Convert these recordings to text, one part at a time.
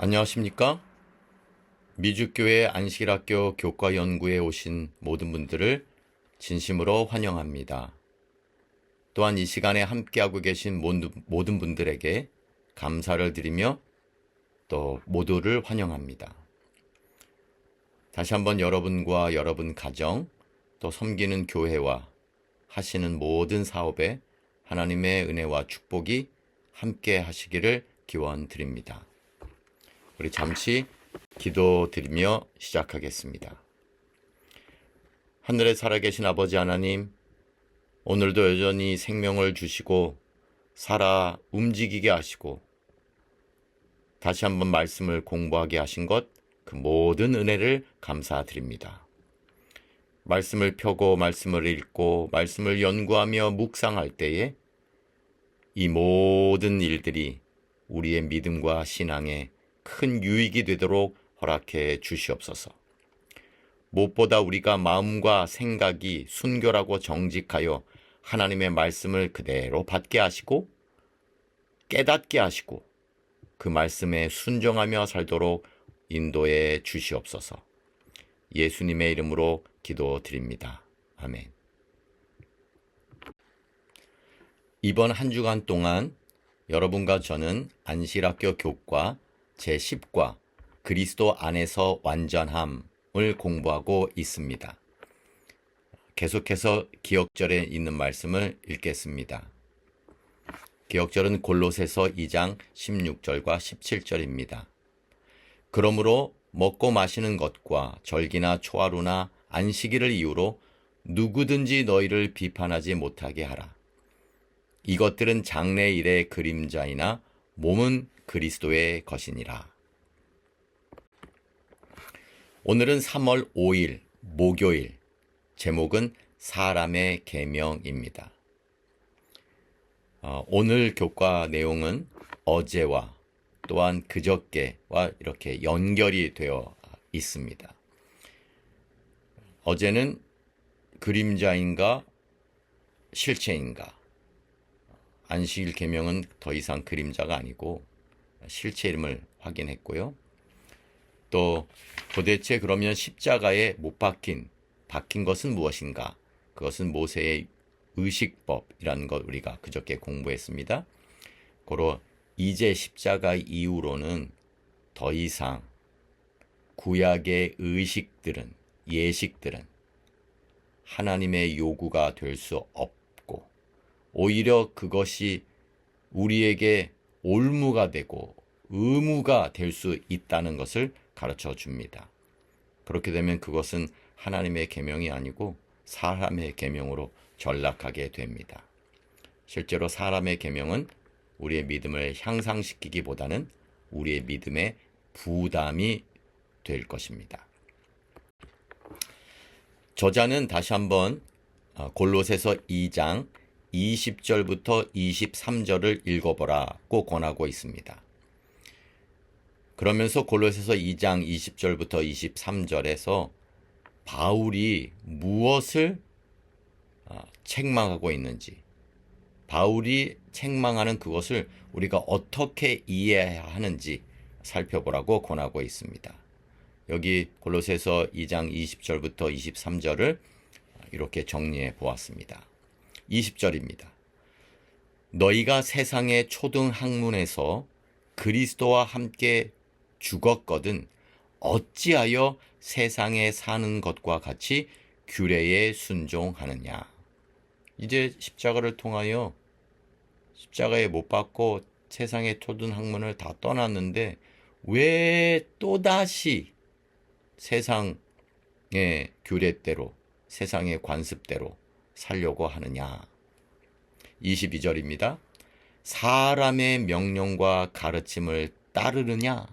안녕하십니까? 미주교회 안식일학교 교과연구에 오신 모든 분들을 진심으로 환영합니다. 또한 이 시간에 함께하고 계신 모든 분들에게 감사를 드리며 또 모두를 환영합니다. 다시 한번 여러분과 여러분 가정, 또 섬기는 교회와 하시는 모든 사업에 하나님의 은혜와 축복이 함께 하시기를 기원드립니다. 우리 잠시 기도드리며 시작하겠습니다. 하늘에 살아계신 아버지 하나님, 오늘도 여전히 생명을 주시고 살아 움직이게 하시고 다시 한번 말씀을 공부하게 하신 것, 그 모든 은혜를 감사드립니다. 말씀을 펴고 말씀을 읽고 말씀을 연구하며 묵상할 때에 이 모든 일들이 우리의 믿음과 신앙에 큰 유익이 되도록 허락해 주시옵소서. 무엇보다 우리가 마음과 생각이 순결하고 정직하여 하나님의 말씀을 그대로 받게 하시고 깨닫게 하시고 그 말씀에 순종하며 살도록 인도해 주시옵소서. 예수님의 이름으로 기도드립니다. 아멘. 이번 한 주간 동안 여러분과 저는 안식일학교 교과 제10과 그리스도 안에서 완전함을 공부하고 있습니다. 계속해서 기억절에 있는 말씀을 읽겠습니다. 기억절은 골로새서 2장 16절과 17절입니다. 그러므로 먹고 마시는 것과 절기나 초하루나 안식일을 이유로 누구든지 너희를 비판하지 못하게 하라. 이것들은 장래일의 그림자이나 몸은 그리스도의 것이니라. 오늘은 3월 5일 목요일, 제목은 사람의 계명입니다. 오늘 교과 내용은 어제와 또한 그저께와 이렇게 연결이 되어 있습니다. 어제는 그림자인가 실체인가, 안식일 계명은 더 이상 그림자가 아니고 실체 이름을 확인했고요. 또 도대체 그러면 십자가에 못 박힌 것은 무엇인가? 그것은 모세의 의식법이라는 것 우리가 그저께 공부했습니다. 고로 이제 십자가 이후로는 더 이상 구약의 의식들은, 예식들은 하나님의 요구가 될 수 없고 오히려 그것이 우리에게 올무가 되고 의무가 될 수 있다는 것을 가르쳐 줍니다. 그렇게 되면 그것은 하나님의 계명이 아니고 사람의 계명으로 전락하게 됩니다. 실제로 사람의 계명은 우리의 믿음을 향상시키기보다는 우리의 믿음의 부담이 될 것입니다. 저자는 다시 한번 골로새서 2장 20절부터 23절을 읽어보라고 권하고 있습니다. 그러면서 골로새서 2장 20절부터 23절에서 바울이 무엇을 책망하고 있는지, 바울이 책망하는 그것을 우리가 어떻게 이해해야 하는지 살펴보라고 권하고 있습니다. 여기 골로새서 2장 20절부터 23절을 이렇게 정리해 보았습니다. 20절입니다. 너희가 세상의 초등 학문에서 그리스도와 함께 죽었거든 어찌하여 세상에 사는 것과 같이 규례에 순종하느냐. 이제 십자가를 통하여 십자가에 못 박고 세상의 초등 학문을 다 떠났는데 왜 또다시 세상의 규례대로, 세상의 관습대로 살려고 하느냐. 22절입니다. 사람의 명령과 가르침을 따르느냐.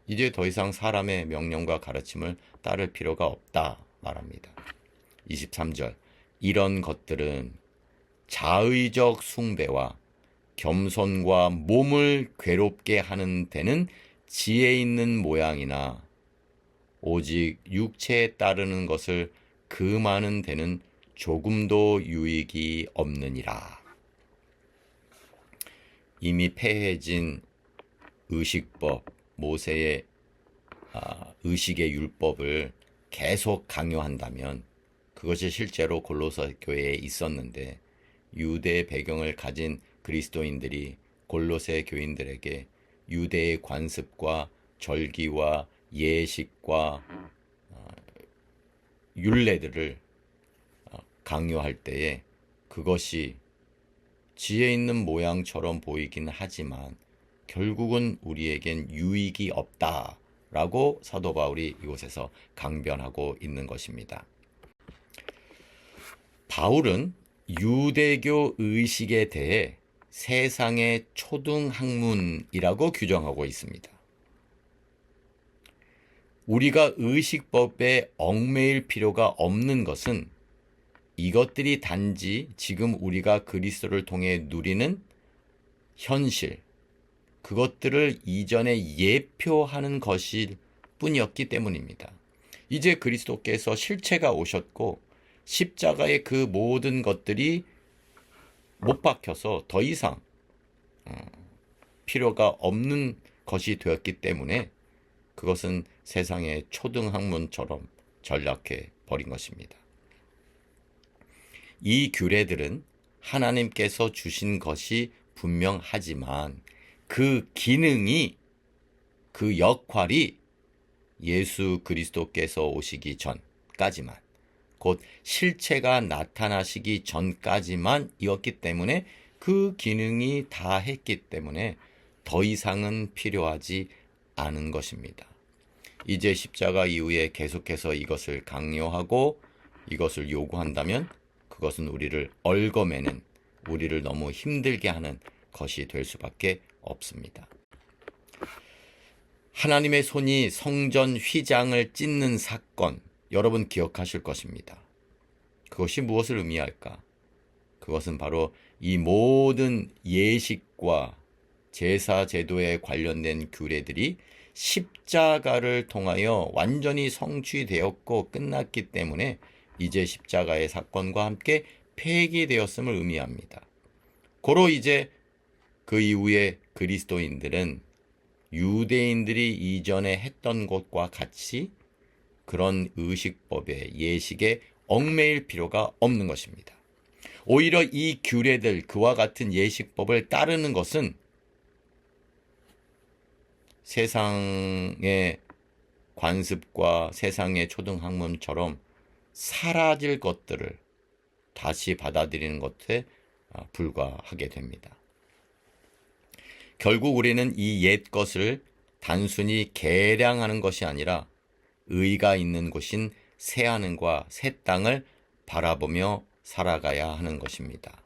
이제 더 이상 사람의 명령과 가르침을 따를 필요가 없다 말합니다. 23절. 이런 것들은 자의적 숭배와 겸손과 몸을 괴롭게 하는 데는 지혜 있는 모양이나 오직 육체에 따르는 것을 금하는 데는 조금도 유익이 없느니라. 이미 폐해진 의식법, 모세의 의식의 율법을 계속 강요한다면 그것이 실제로 골로새 교회에 있었는데 유대 배경을 가진 그리스도인들이 골로새 교인들에게 유대의 관습과 절기와 예식과 율례들을 강요할 때에 그것이 지혜 있는 모양처럼 보이긴 하지만 결국은 우리에겐 유익이 없다라고 사도 바울이 이곳에서 강변하고 있는 것입니다. 바울은 유대교 의식에 대해 세상의 초등학문이라고 규정하고 있습니다. 우리가 의식법에 얽매일 필요가 없는 것은 이것들이 단지 지금 우리가 그리스도를 통해 누리는 현실, 그것들을 이전에 예표하는 것일 뿐이었기 때문입니다. 이제 그리스도께서 실체가 오셨고 십자가의 그 모든 것들이 못 박혀서 더 이상 필요가 없는 것이 되었기 때문에 그것은 세상의 초등학문처럼 전락해 버린 것입니다. 이 규례들은 하나님께서 주신 것이 분명하지만 그 기능이, 그 역할이 예수 그리스도께서 오시기 전까지만, 곧 실체가 나타나시기 전까지만이었기 때문에 그 기능이 다 했기 때문에 더 이상은 필요하지 않은 것입니다. 이제 십자가 이후에 계속해서 이것을 강요하고 이것을 요구한다면 그것은 우리를 얽어매는, 우리를 너무 힘들게 하는 것이 될 수밖에 없습니다. 하나님의 손이 성전 휘장을 찢는 사건, 여러분 기억하실 것입니다. 그것이 무엇을 의미할까? 그것은 바로 이 모든 예식과 제사 제도에 관련된 규례들이 십자가를 통하여 완전히 성취되었고 끝났기 때문에 이제 십자가의 사건과 함께 폐기되었음을 의미합니다. 고로 이제 그 이후에 그리스도인들은 유대인들이 이전에 했던 것과 같이 그런 의식법에, 예식에 얽매일 필요가 없는 것입니다. 오히려 이 규례들, 그와 같은 예식법을 따르는 것은 세상의 관습과 세상의 초등학문처럼 사라질 것들을 다시 받아들이는 것에 불과하게 됩니다. 결국 우리는 이 옛 것을 단순히 개량하는 것이 아니라 의가 있는 곳인 새하늘과 새 땅을 바라보며 살아가야 하는 것입니다.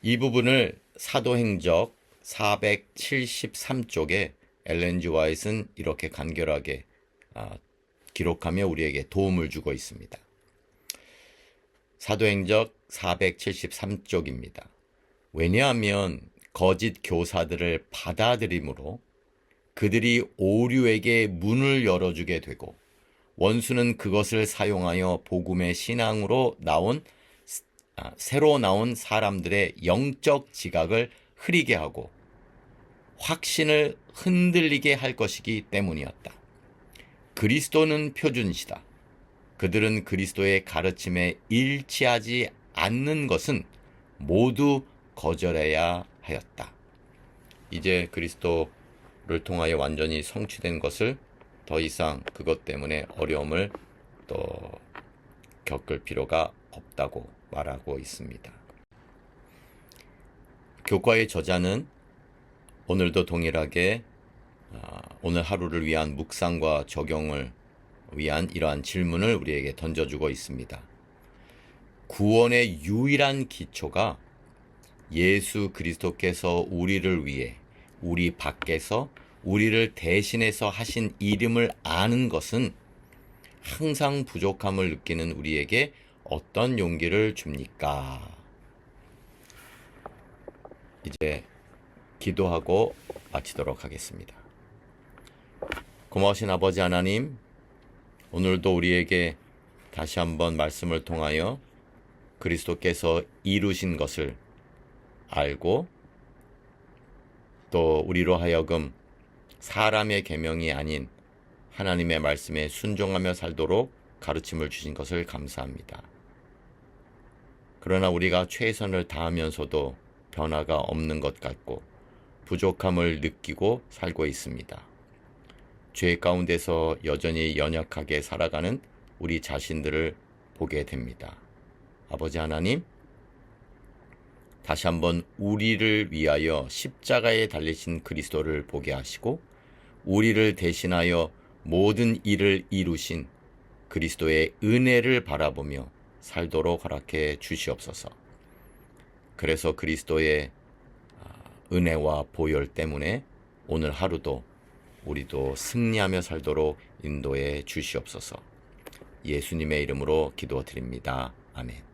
이 부분을 사도행적 473쪽에 엘렌 G. 화이트는 이렇게 간결하게 기록하며 우리에게 도움을 주고 있습니다. 사도행적 473쪽입니다. 왜냐하면 거짓 교사들을 받아들임으로 그들이 오류에게 문을 열어주게 되고 원수는 그것을 사용하여 복음의 신앙으로 새로 나온 사람들의 영적 지각을 흐리게 하고 확신을 흔들리게 할 것이기 때문이었다. 그리스도는 표준시다. 그들은 그리스도의 가르침에 일치하지 않는 것은 모두 거절해야 하였다. 이제 그리스도를 통하여 완전히 성취된 것을 더 이상 그것 때문에 어려움을 또 겪을 필요가 없다고 말하고 있습니다. 교과의 저자는 오늘도 동일하게 오늘 하루를 위한 묵상과 적용을 위한 이러한 질문을 우리에게 던져주고 있습니다. 구원의 유일한 기초가 예수 그리스도께서 우리를 위해 우리 밖에서 우리를 대신해서 하신 일임을 아는 것은 항상 부족함을 느끼는 우리에게 어떤 용기를 줍니까? 이제 기도하고 마치도록 하겠습니다. 고마우신 아버지 하나님, 오늘도 우리에게 다시 한번 말씀을 통하여 그리스도께서 이루신 것을 알고 또 우리로 하여금 사람의 계명이 아닌 하나님의 말씀에 순종하며 살도록 가르침을 주신 것을 감사합니다. 그러나 우리가 최선을 다하면서도 변화가 없는 것 같고 부족함을 느끼고 살고 있습니다. 죄 가운데서 여전히 연약하게 살아가는 우리 자신들을 보게 됩니다. 아버지 하나님, 다시 한번 우리를 위하여 십자가에 달리신 그리스도를 보게 하시고 우리를 대신하여 모든 일을 이루신 그리스도의 은혜를 바라보며 살도록 허락해 주시옵소서. 그래서 그리스도의 은혜와 보혈 때문에 오늘 하루도 우리도 승리하며 살도록 인도해 주시옵소서. 예수님의 이름으로 기도드립니다. 아멘.